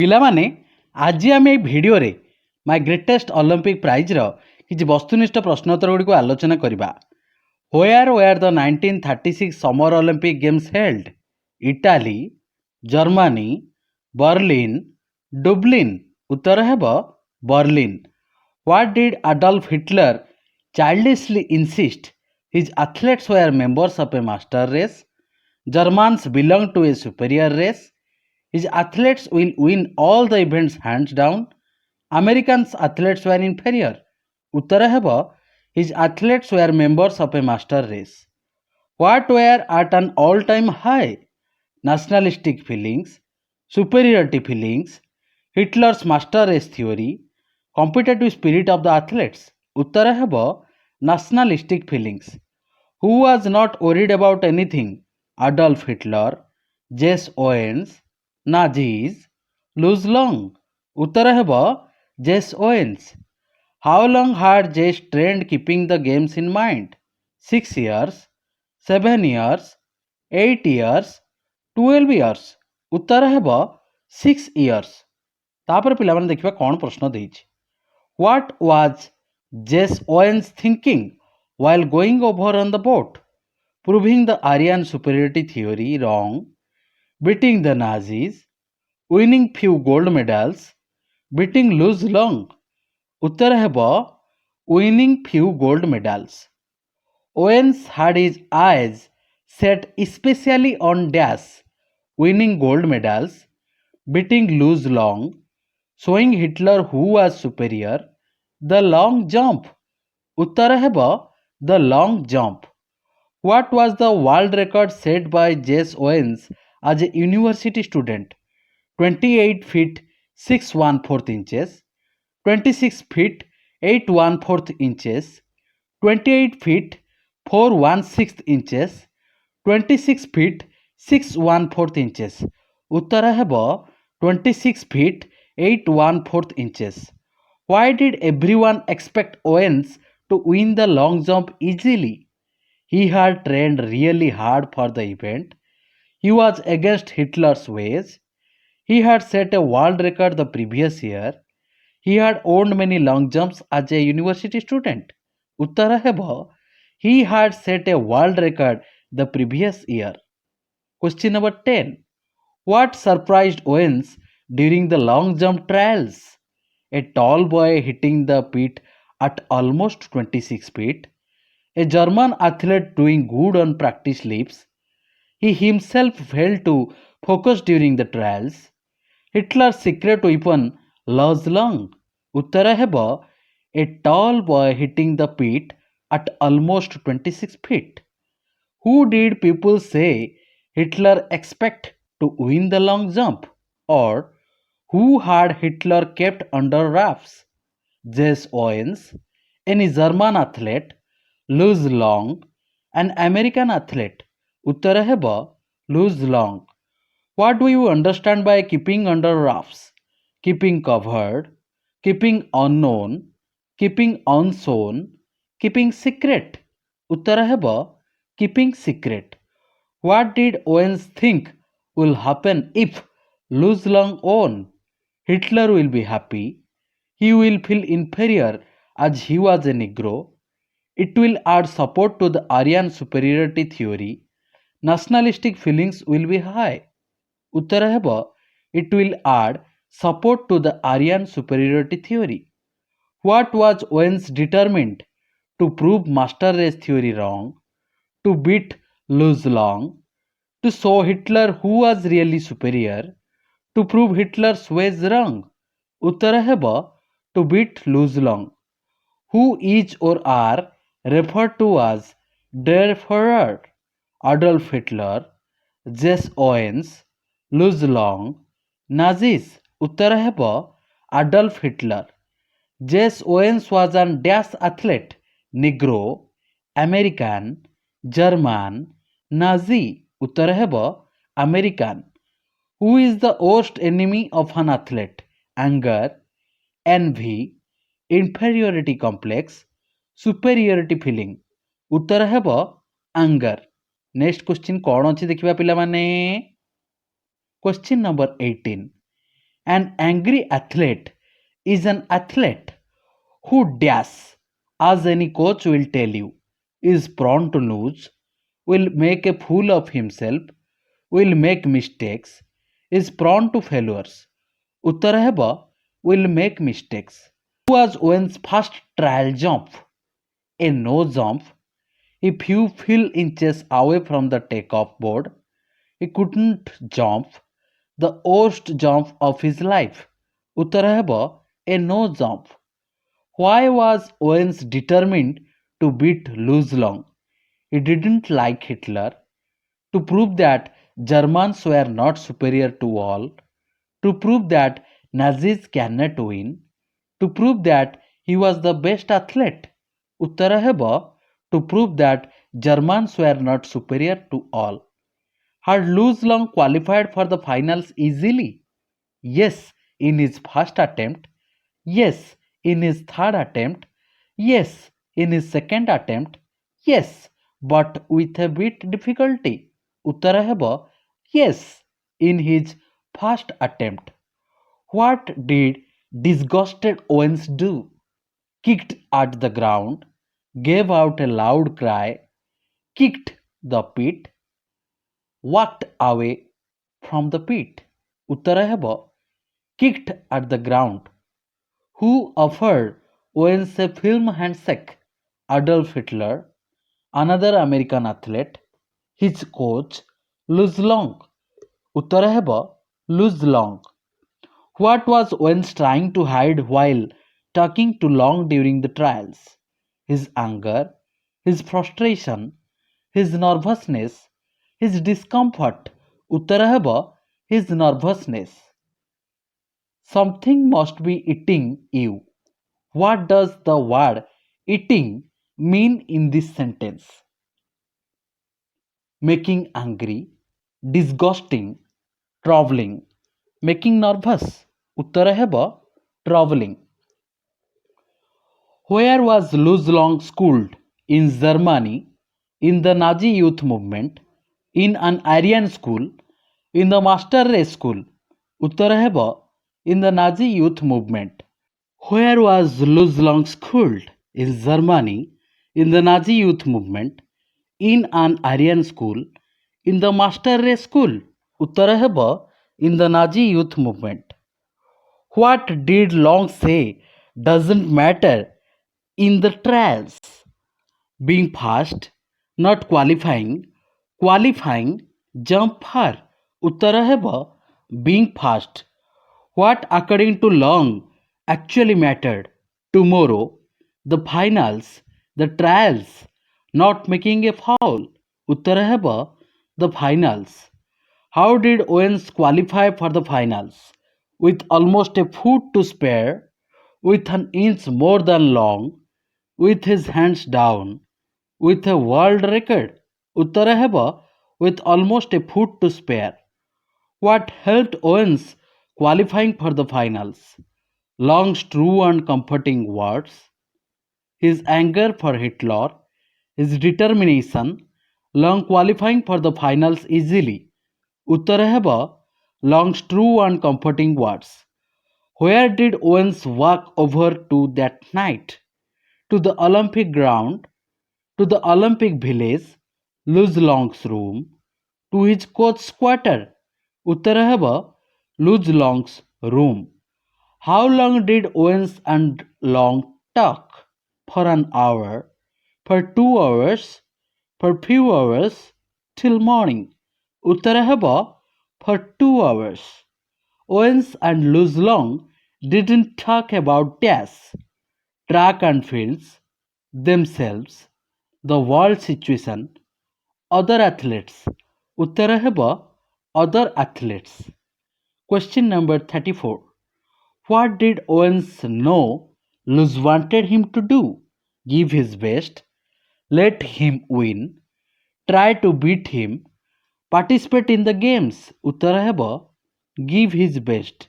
ପିଲାମାନେ ଆଜି ଆମେ ଏହି ଭିଡ଼ିଓରେ ମାଇ ଗ୍ରେଟେଷ୍ଟ ଅଲିମ୍ପିକ୍ ପ୍ରାଇଜ୍ର କିଛି ବସ୍ତୁନିଷ୍ଠ ପ୍ରଶ୍ନୋତ୍ତର ଗୁଡ଼ିକୁ ଆଲୋଚନା କରିବା। Where the 1936 summer Olympic games held? Italy, Germany, Berlin, Dublin. ଉତ୍ତର ହେବ Berlin. What did Adolf Hitler childishly insist his athletes were members of a master race? Germans belong to a superior race? His athletes will win all the events hands down? Americans athletes were inferior? उत्तर ହେବ his athletes were members of a master race. What were at an all-time high? Nationalistic feelings, superiority feelings, Hitler's master race theory, competitive spirit of the athletes. उत्तर ହେବ nationalistic feelings. Who was not worried about anything? Adolf Hitler, Jesse Owens, Nazis, Louis Long. उत्तर ହେବ Jesse Owens. How long had Jesse trained keeping the games in mind? 6 years, 7 years, 8 years, 12 years. उत्तर ହେବ 6 years. ତାପରେ ପିଲାମାନେ ଦେଖିବା କ'ଣ ପ୍ରଶ୍ନ ଦେଇଛି। What was Jesse Owens thinking while going over on the boat? Proving the Aryan superiority theory wrong, beating the Nazis, winning few gold medals, beating Louis Long. उत्तर ହେବ winning few gold medals. Owens had his eyes set especially on dash, winning gold medals, beating Louis Long, showing Hitler who was superior, the long jump. उत्तर ହେବ the long jump. What was the world record set by Jesse Owens as a university student? 28 feet 6 1/4 inches, 26 feet 8 1/4 inches, 28 feet 4 1/6 inches, 26 feet 6 1/4 inches. उत्तर ହେବ 26 feet 8 1/4 inches. Why did everyone expect Owens to win the long jump easily? He had trained really hard for the event. He was against Hitler's ways. He had set a world record the previous year. He had owned many long jumps as a university student. उत्तर ହେବ he had set a world record the previous year. Question number 10. What surprised Owens during the long jump trials? A tall boy hitting the pit at almost 26 feet. A German athlete doing good on practice leaps. He himself failed to focus during the trials. Hitler's secret weapon Louis Long. उत्तर ହେବ a tall boy hitting the pit at almost 26 feet. Who did people say Hitler expect to win the long jump? Or who had Hitler kept under wraps? Jesse Owens, any German athlete, Louis Long, an American athlete. उत्तर ହେବ Louis Long. What do you understand by keeping under wraps? Keeping covered, keeping unknown, keeping unshown, keeping secret. उत्तर ହେବ keeping secret. What did Owens think will happen if Louis Long won? Hitler will be happy. He will feel inferior as he was a Negro. It will add support to the Aryan superiority theory. Nationalistic feelings will be high. उत्तर ହେବ it will add support to the Aryan superiority theory. What was Owens determined to prove master race theory wrong, to beat Louis Long, to show Hitler who was really superior, to prove Hitler's ways wrong? उत्तर ହେବ to beat Louis Long. Who is or are referred to as Der Führer? Adolf Hitler, Jesse Owens, Louis Long, Nazis. उत्तर ହେବ Adolf Hitler. Jesse Owens was an dash athlete, Negro, American, German, Nazi. उत्तर ହେବ American. Who is the worst enemy of an athlete? Anger, envy, inferiority complex, superiority feeling. उत्तर ହେବ anger. Next question कौन अच्छी देखा पिला माने? Question number 18. An angry athlete is an athlete who dash, as any coach will tell you, is prone to lose, will make a fool of himself, will make mistakes, is prone to failures. Uttara ହେବ will make mistakes. Was Owen's first trial jump? A no jump. If you fell inches away from the takeoff board, he couldn't jump. The worst jump of his life. Uttara ହେବ a no jump. Why was Owens determined to beat Luz Long? He didn't like Hitler. To prove that Germans were not superior to all. To prove that Nazis cannot win. To prove that he was the best athlete. Uttara ହେବ to prove that Germans were not superior to all. Had Luz Long qualified for the finals easily? Yes, in his first attempt. Yes, in his third attempt. Yes, in his second attempt. Yes, but with a bit difficulty. Uttara ହେବ yes, in his first attempt. What did disgusted Owens do? Kicked at the ground, gave out a loud cry, kicked the pit, walked away from the pit. Uttara ହେବ kicked at the ground. Who offered Owens a film handshake? Adolf Hitler, another American athlete, his coach, Luz Long. Uttara ହେବ Luz Long. What was Owens trying to hide while talking to Long during the trials? His anger, his frustration, his nervousness, his discomfort. Uttara ହେବ his nervousness. Something must be eating you. What does the word eating mean in this sentence? Making angry, disgusting, troubling, making nervous. Uttara ହେବ troubling. Where was Luz Long schooled? In Germany, in the Nazi youth movement, in an Aryan school, in the master race school. Uttara ହେବ in the Nazi youth movement. Where was Luz Long schooled? In Germany, in the Nazi youth movement, in an Aryan school, in the master race school. Uttara ହେବ in the Nazi youth movement. What did Long say doesn't matter in the trials? Being fast, not qualifying, qualifying, jump far. Uttara ହେବ being fast. What according to Long actually mattered? Tomorrow, the finals, the trials, not making a foul. Uttara ହେବ the finals. How did Owens qualify for the finals? With almost a foot to spare, with an inch more than Long, with his hands down, with a world record. Uttara ହେବ with almost a foot to spare. What helped Owens qualifying for the finals? Long's true and comforting words, his anger for Hitler, his determination, Long qualifying for the finals easily. Uttara ହେବ Long's true and comforting words. Where did Owens walk over to that night? To the Olympic ground, to the Olympic village, Luz Long's room, to his coach's quarter. Uttara ହେବ Luz Long's room. How long did Owens and Long talk? For an hour, for 2 hours, for few hours, till morning. Uttara ହେବ for 2 hours. Owens and Luz Long didn't talk about tests, track and fields, themselves, the world situation, other athletes. Uttara ହେବ other athletes. Question number 34. What did Owens know Luz wanted him to do? Give his best, let him win, try to beat him, participate in the games. Uttara ହେବ give his best.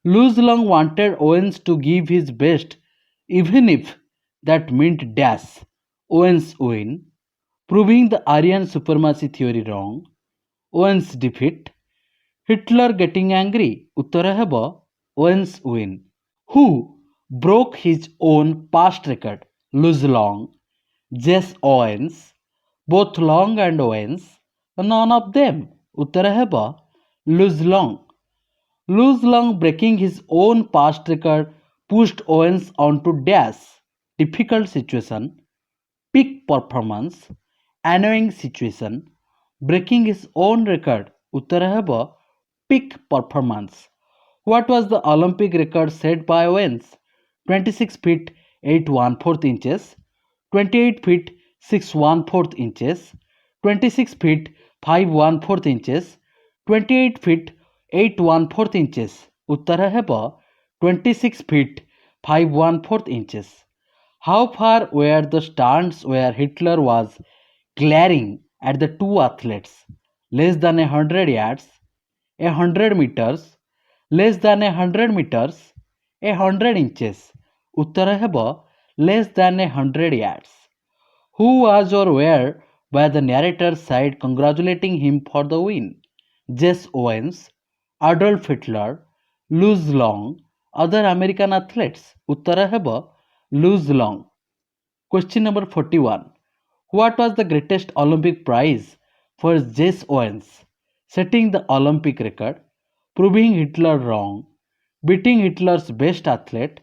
Luz Long wanted Owens to give his best, even if that meant dash. Owens win, proving the Aryan supremacy theory wrong. Owens defeat, Hitler getting angry. Uttara heba Owens win. Who broke his own past record? Lose Long, Jess Owens, both Long and Owens, none of them. Uttara heba Lose Long. Lose Long breaking his own past record pushed Owens onto dash. Difficult situation, peak performance, annoying situation, breaking his own record. Uttara heba peak performance. What was the Olympic record set by Owens? 26 feet 8 1/4 inches, 28 feet 6 1/4 inches, 26 feet 5 1/4 inches, 28 feet 8 1/4 inches. Uttara heba 26 feet 5 1/4 inches. How far were the stands where Hitler was glaring at the two athletes? Less than 100 yards, 100 meters, less than 100 meters, 100 inches. Uttara heba less than 100 yards. Who was or were by the narrator's side congratulating him for the win? Jess Owens, Adolf Hitler, Luz Long, other American athletes. Uttara heba Luz Long. Question number 41. What was the greatest Olympic prize for Jess Owens? Setting the Olympic record, proving Hitler wrong, beating Hitler's best athlete,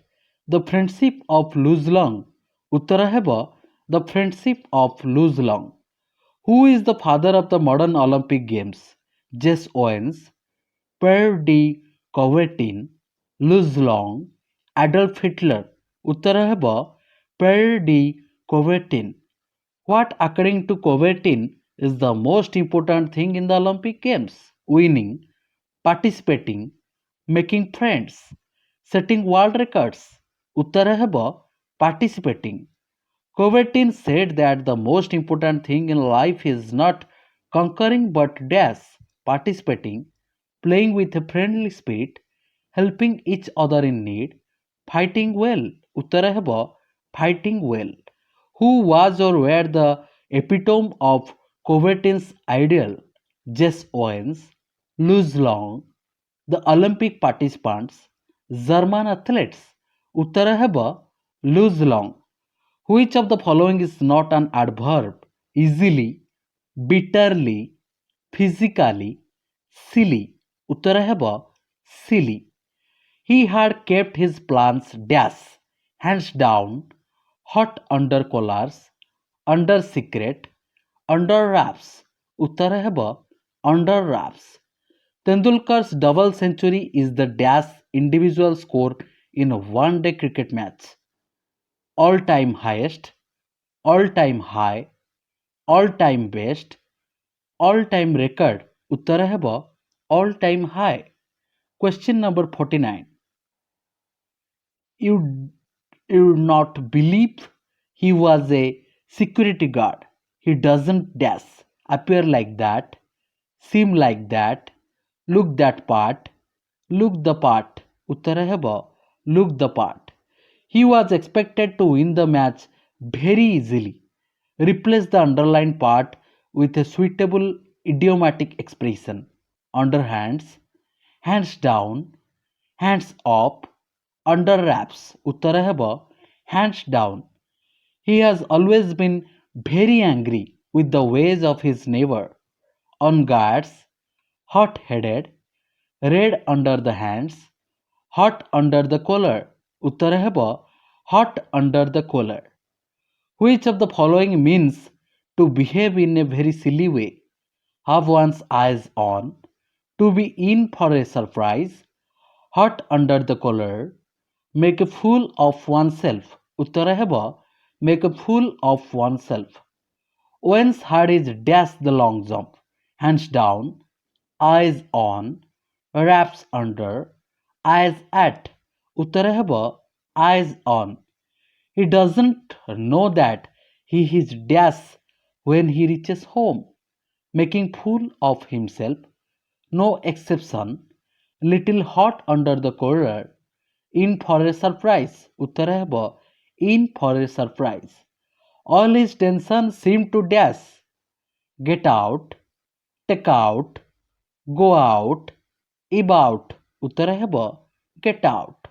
the friendship of Luz Long. Uttara heba the friendship of Luz Long. Who is the father of the modern Olympic Games? Jess Owens, Pierre de Coubertin, Luz Long, Adolf Hitler. Uttara heba Pierre de Coubertin. What, according to Coubertin, is the most important thing in the Olympic Games? Winning, participating, making friends, setting world records. Uttara heba participating. Coubertin said that the most important thing in life is not conquering but dash, participating, playing with a friendly spirit, helping each other in need, fighting well. Uttara heba fighting well. Who was or were the epitome of Coubertin's ideal? Jess Owens, Luz Long, the Olympic participants, German athletes. Uttara heba Luz Long. Which of the following is not an adverb? Easily, bitterly, physically, silly. Uttara heba silly. He had kept his plans dash, hands down, hot under collars, under secret, under wraps. Uttara heba under wraps. Tendulkar's double century is the dash individual score in a one-day cricket match. All-time highest, all-time high, all-time best, all-time record. Uttara heba all-time high. Question number 49. You would not believe he was a security guard. He doesn't dash, appear like that, seem like that, look that part, look the part. Uttara heba look the part. He was expected to win the match very easily. Replace the underlined part with a suitable idiomatic expression. Underhands, hands down, hands up, under wraps. Uttara heba hands down. He has always been very angry with the ways of his neighbor. On guards, hot headed, red under the hands, hot under the collar. Uttara heba hot under the collar. Which of the following means to behave in a very silly way? Have one's eyes on, to be in for a surprise, hot under the collar, make a fool of oneself. Uttara heba make a fool of oneself. Owens had his dash the long jump, hands down, eyes on, wraps under, eyes at. Uttara heba eyes on. He doesn't know that he is dash when he reaches home, making fool of himself, no exception, little hot under the collar, in for a surprise. Uttara heba in for a surprise. All his tension seemed to dash, get out, take out, go out, Ib out ଉତ୍ତର ହେବ get out.